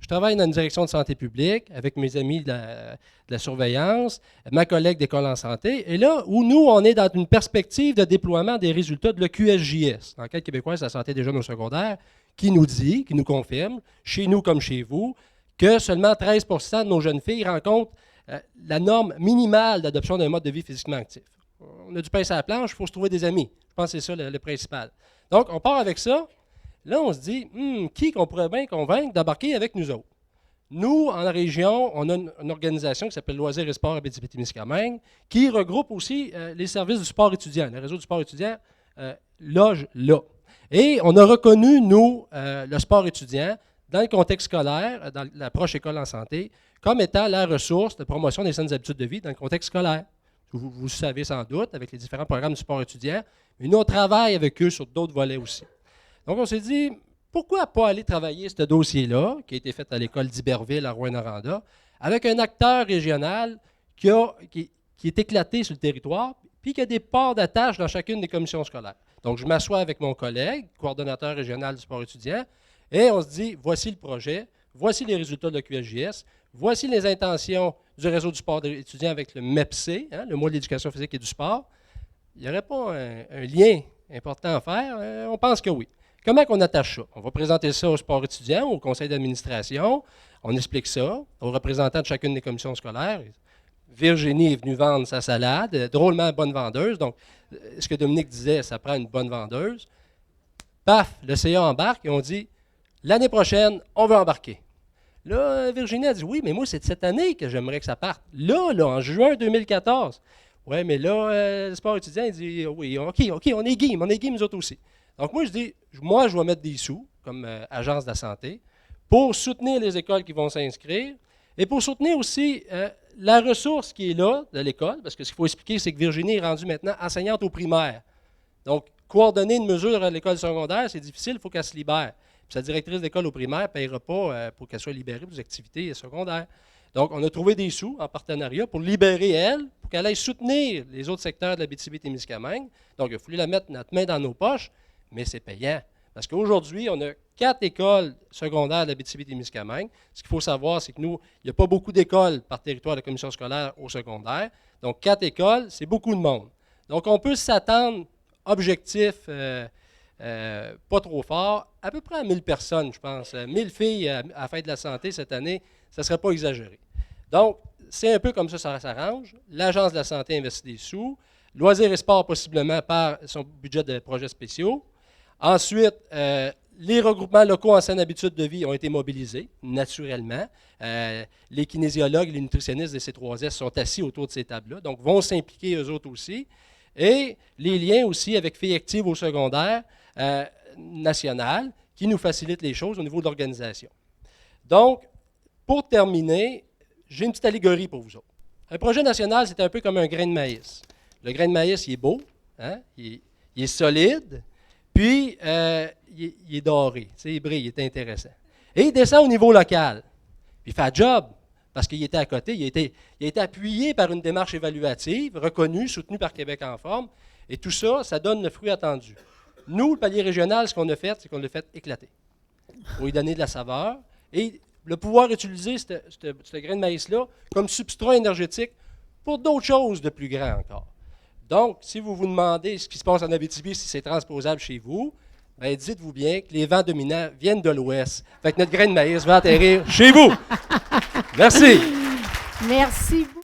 Je travaille dans une direction de santé publique avec mes amis de la surveillance, ma collègue d'école en santé. Et là, où nous, on est dans une perspective de déploiement des résultats de l'EQSJS, l'enquête québécoise de la santé des jeunes au secondaire, qui nous dit, qui nous confirme, chez nous comme chez vous, que seulement 13 de nos jeunes filles rencontrent la norme minimale d'adoption d'un mode de vie physiquement actif. On a du pain sur la planche, il faut se trouver des amis. Je pense que c'est ça le principal. Donc, on part avec ça. Là, on se dit, qui qu'on pourrait bien convaincre d'embarquer avec nous autres? Nous, en région, on a une organisation qui s'appelle Loisirs et Sport Abitibi-Témiscamingue, qui regroupe aussi les services du sport étudiant. Le réseau du sport étudiant loge là. Et on a reconnu, nous, le sport étudiant, dans le contexte scolaire, dans l'approche école en santé, comme étant la ressource de promotion des saines habitudes de vie dans le contexte scolaire. Vous le savez sans doute, avec les différents programmes du sport étudiant, mais nous, on travaille avec eux sur d'autres volets aussi. Donc, on s'est dit, pourquoi pas aller travailler ce dossier-là, qui a été fait à l'école d'Iberville à Rouyn-Noranda, avec un acteur régional qui est éclaté sur le territoire, puis qui a des ports d'attache dans chacune des commissions scolaires. Donc, je m'assois avec mon collègue, coordonnateur régional du sport étudiant, et on se dit, voici le projet, voici les résultats de l'EQSJS, voici les intentions du réseau du sport étudiant avec le MEPC, le mois de l'éducation physique et du sport. Il n'y aurait pas un lien important à faire? On pense que oui. Comment on attache ça? On va présenter ça au sport étudiant, au conseil d'administration. On explique ça aux représentants de chacune des commissions scolaires. Virginie est venue vendre sa salade, drôlement bonne vendeuse. Donc, ce que Dominique disait, ça prend une bonne vendeuse. Paf, le CA embarque et on dit, l'année prochaine, on veut embarquer. Là, Virginie a dit, oui, mais moi, c'est de cette année que j'aimerais que ça parte. Là, en juin 2014. Oui, mais là, le sport étudiant, il dit, oui, OK, on est game, nous autres aussi. Donc, moi, je dis, moi, je vais mettre des sous, comme agence de la santé, pour soutenir les écoles qui vont s'inscrire et pour soutenir aussi la ressource qui est là de l'école, parce que ce qu'il faut expliquer, c'est que Virginie est rendue maintenant enseignante au primaire. Donc, coordonner une mesure à l'école secondaire, c'est difficile, il faut qu'elle se libère. Puis sa directrice d'école au primaire ne paiera pas pour qu'elle soit libérée pour des activités secondaires. Donc, on a trouvé des sous en partenariat pour libérer elle, pour qu'elle aille soutenir les autres secteurs de l'Abitibi-Témiscamingue. Donc, il a fallu la mettre notre main dans nos poches, mais c'est payant. Parce qu'aujourd'hui, on a 4 écoles secondaires de l'Abitibi-Témiscamingue. Ce qu'il faut savoir, c'est que nous, il n'y a pas beaucoup d'écoles par territoire de la commission scolaire au secondaire. Donc, 4 écoles, c'est beaucoup de monde. Donc, on peut s'attendre, objectif pas trop fort, à peu près à 1000 personnes, je pense. 1000 filles à la fête de la santé cette année, ça ne serait pas exagéré. Donc, c'est un peu comme ça s'arrange. L'Agence de la santé investit des sous. Loisirs et sport, possiblement, par son budget de projets spéciaux. Ensuite, les regroupements locaux en saine habitude de vie ont été mobilisés, naturellement. Les kinésiologues et les nutritionnistes des C3S sont assis autour de ces tables-là, donc vont s'impliquer eux autres aussi. Et les liens aussi avec Filles actives au secondaire national, qui nous facilitent les choses au niveau de l'organisation. Donc, pour terminer, j'ai une petite allégorie pour vous autres. Un projet national, c'est un peu comme un grain de maïs. Le grain de maïs, il est beau, hein? Il est solide, puis il est doré, il brille, il est intéressant. Et il descend au niveau local. Puis il fait un job, parce qu'il était à côté, il a été appuyé par une démarche évaluative, reconnue, soutenue par Québec en forme, et tout ça, ça donne le fruit attendu. Nous, le palier régional, ce qu'on a fait, c'est qu'on l'a fait éclater pour lui donner de la saveur et le pouvoir utiliser ce grain de maïs-là comme substrat énergétique pour d'autres choses de plus grand encore. Donc, si vous vous demandez ce qui se passe en Abitibi, si c'est transposable chez vous, bien, dites-vous bien que les vents dominants viennent de l'ouest. Fait que notre grain de maïs va atterrir chez vous. Merci. Merci beaucoup.